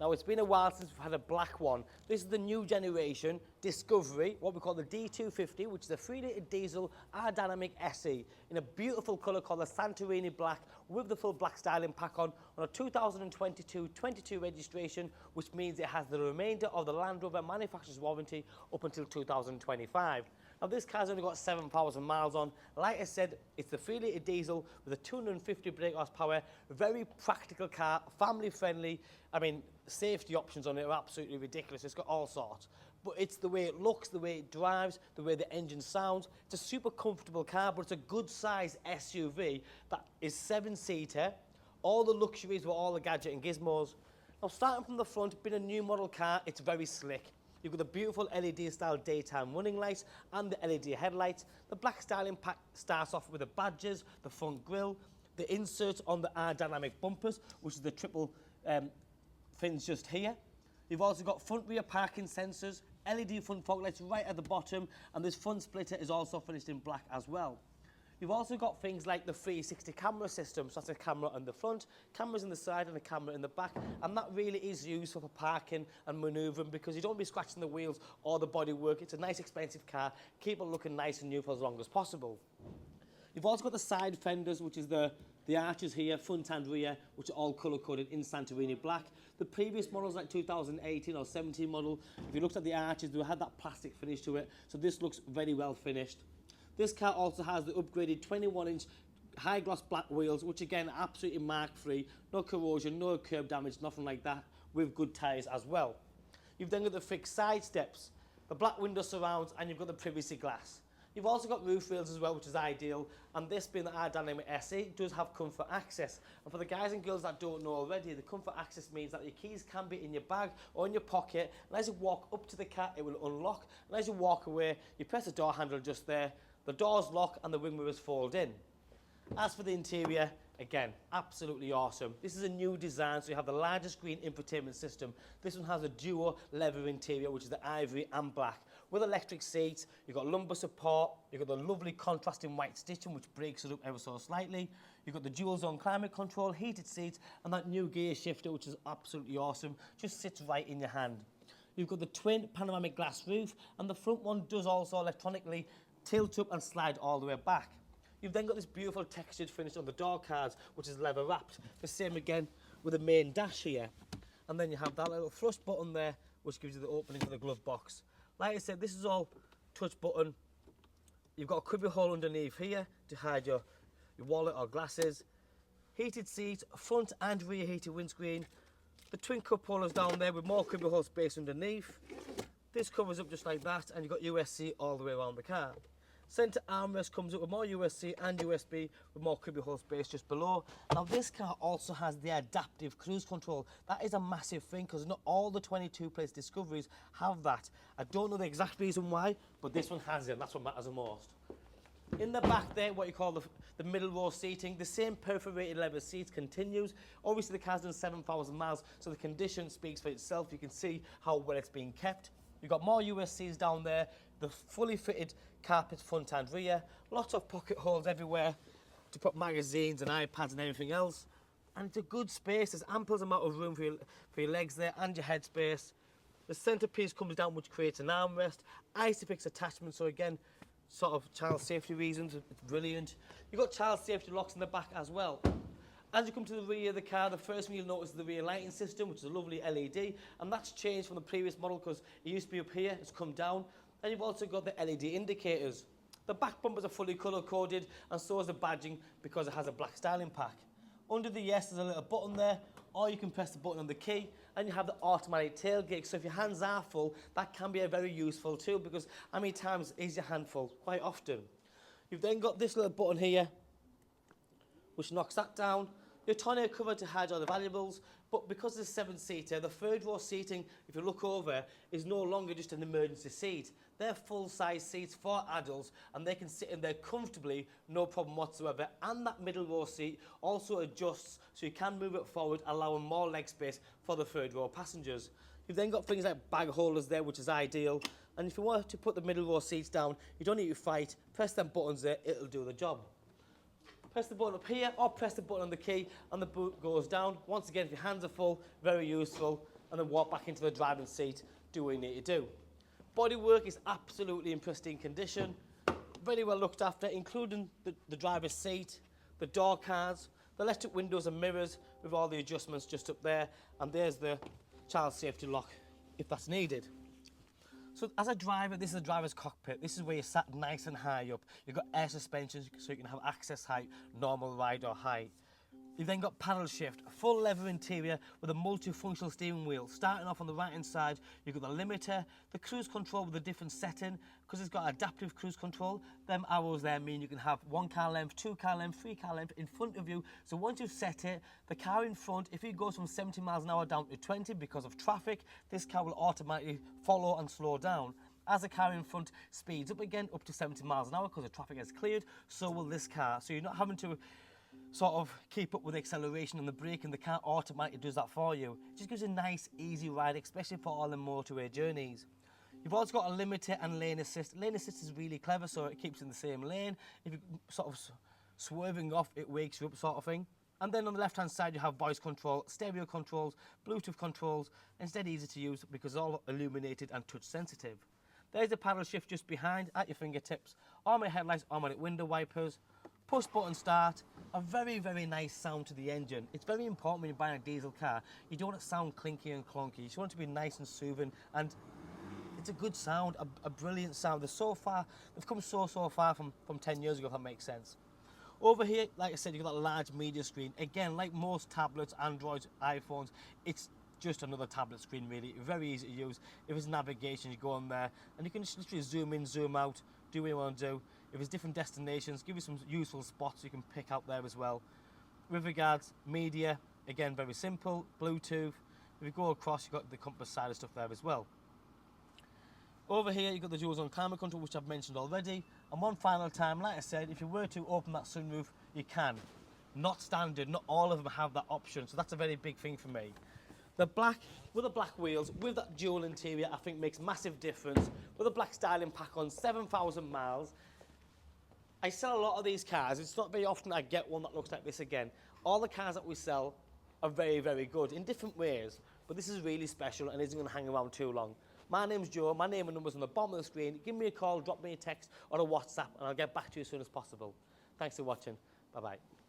Now, it's been a while since we've had a black one. This is the new generation Discovery, what we call the D250, which is a 3-litre diesel aerodynamic SE in a beautiful colour called the Santorini Black with the full black styling pack on a 2022-22 registration, which means it has the remainder of the Land Rover manufacturer's warranty up until 2025. Now, this car's only got 7,000 miles on. Like I said, it's the 3-litre diesel with a 250 brake horsepower, a very practical car, family friendly. I mean, safety options on it are absolutely ridiculous. It's got all sorts. But it's the way it looks, the way it drives, the way the engine sounds. It's a super comfortable car, but it's a good size SUV that is 7-seater. All the luxuries with all the gadget and gizmos. Now, starting from the front, being a new model car, it's very slick. You've got the beautiful LED-style daytime running lights and the LED headlights. The black styling pack starts off with the badges, the front grille, the inserts on the aerodynamic bumpers, which is the triple fins just here. You've also got front rear parking sensors, LED front fog lights right at the bottom, and this front splitter is also finished in black as well. You've also got things like the 360 camera system, so that's a camera on the front, cameras on the side and a camera in the back, and that really is useful for parking and manoeuvring because you don't be scratching the wheels or the bodywork. It's a nice expensive car, keep it looking nice and new for as long as possible. You've also got the side fenders, which is the arches here, front and rear, which are all colour-coded in Santorini Black. The previous models, like 2018 or 17 model, if you looked at the arches, they had that plastic finish to it, so this looks very well finished. This car also has the upgraded 21-inch high gloss black wheels, which again, absolutely mark-free, no corrosion, no curb damage, nothing like that, with good tyres as well. You've then got the fixed side steps, the black window surrounds, and you've got the privacy glass. You've also got roof rails as well, which is ideal, and this being the aerodynamic SE does have comfort access. And for the guys and girls that don't know already, the comfort access means that your keys can be in your bag or in your pocket, and as you walk up to the car, it will unlock, and as you walk away, you press the door handle just there, the doors lock and the wing mirrors fold in. As for the interior, again, absolutely awesome. This is a new design, so you have the largest screen infotainment system. This one has a duo leather interior, which is the ivory and black. With electric seats, you've got lumbar support, you've got the lovely contrasting white stitching, which breaks it up ever so slightly. You've got the dual zone climate control, heated seats, and that new gear shifter, which is absolutely awesome. Just sits right in your hand. You've got the twin panoramic glass roof, and the front one does also electronically tilt up and slide all the way back. You've then got this beautiful textured finish on the door cards, which is leather wrapped. The same again with the main dash here. And then you have that little flush button there, which gives you the opening for the glove box. Like I said, this is all touch button. You've got a cubby hole underneath here to hide your wallet or glasses. Heated seats, front and rear heated windscreen. The twin cup holders down there with more cubby hole space underneath. This covers up just like that, and you've got USB all the way around the car. Centre armrest comes up with more USB and USB with more cubbyhole space just below. Now, this car also has the adaptive cruise control. That is a massive thing because not all the 22-place Discoveries have that. I don't know the exact reason why, but this one has it, and that's what matters the most. In the back there, what you call the middle row seating, the same perforated leather seats continues. Obviously, the car's done 7,000 miles, so the condition speaks for itself. You can see how well it's being kept. You've got more USCs down there, the fully fitted carpets front and rear, lots of pocket holes everywhere to put magazines and iPads and everything else. And it's a good space, there's ample amount of room for your legs there and your head space. The centrepiece comes down, which creates an armrest, Isofix attachment, so again, sort of child safety reasons, it's brilliant. You've got child safety locks in the back as well. As you come to the rear of the car, the first thing you'll notice is the rear lighting system, which is a lovely LED, and that's changed from the previous model because it used to be up here, it's come down. And you've also got the LED indicators. The back bumpers are fully colour-coded, and so is the badging because it has a black styling pack. Under the yes, there's a little button there, or you can press the button on the key, and you have the automatic tailgate. So if your hands are full, that can be a very useful tool because how many times is your hand full? Quite often. You've then got this little button here, which knocks that down. Your tonneau cover to hide all the valuables, but because it's a 7-seater, the third row seating, if you look over, is no longer just an emergency seat. They're full-size seats for adults, and they can sit in there comfortably, no problem whatsoever. And that middle row seat also adjusts, so you can move it forward, allowing more leg space for the third row passengers. You've then got things like bag holders there, which is ideal. And if you want to put the middle row seats down, you don't need to fight. Press them buttons there, it'll do the job. Press the button up here or press the button on the key and the boot goes down. Once again, if your hands are full, very useful. and then walk back into the driving seat, do what you need to do. Bodywork is absolutely in pristine condition, very well looked after, including the driver's seat, the door cards, the electric windows and mirrors with all the adjustments just up there, and there's the child safety lock if that's needed. So as a driver, this is a driver's cockpit. This is where you're sat nice and high up. You've got air suspension so you can have access height, normal, ride or high. You've then got paddle shift, a full leather interior with a multifunctional steering wheel. Starting off on the right hand side, you've got the limiter, the cruise control with a different setting, because it's got adaptive cruise control. Them arrows there mean you can have 1 car length, 2 car length, 3 car length in front of you. So once you've set it, the car in front, if it goes from 70 miles an hour down to 20 because of traffic, this car will automatically follow and slow down. As the car in front speeds up again, up to 70 miles an hour because the traffic has cleared, so will this car. So you're not having to sort of keep up with the acceleration and the brake, and the car automatically does that for you. It just gives you a nice, easy ride, especially for all the motorway journeys. You've also got a limiter and lane assist. Lane assist is really clever, so it keeps in the same lane. If you're sort of swerving off, it wakes you up sort of thing. And then on the left-hand side, you have voice control, stereo controls, Bluetooth controls, and it's dead easy to use because it's all illuminated and touch sensitive. There's the paddle shift just behind at your fingertips. Automatic headlights, automatic window wipers, push button start, a very, very nice sound to the engine. It's very important when you're buying a diesel car. You don't want it to sound clinky and clunky. You just want it to be nice and soothing, and it's a good sound, a brilliant sound. They've come so far from 10 years ago, if that makes sense. Over here, like I said, you've got that large media screen. Again, like most tablets, Androids, iPhones, it's just another tablet screen really, very easy to use. If it's navigation, you go on there, and you can just literally zoom in, zoom out, do what you want to do. If it's different destinations, give you some useful spots you can pick out there as well. With regards media, again, very simple, Bluetooth. If you go across, you've got the compass side of stuff there as well. Over here, you've got the dual zone climate control, which I've mentioned already. And one final time, like I said, if you were to open that sunroof, you can. Not standard, not all of them have that option, so that's a very big thing for me. The black, with the black wheels, with that dual interior, I think makes massive difference. With a black styling pack on 7,000 miles, I sell a lot of these cars. It's not very often I get one that looks like this again. All the cars that we sell are very, very good in different ways, but this is really special and isn't going to hang around too long. My name's Joe. My name and number's on the bottom of the screen. Give me a call, drop me a text or a WhatsApp, and I'll get back to you as soon as possible. Thanks for watching. Bye-bye.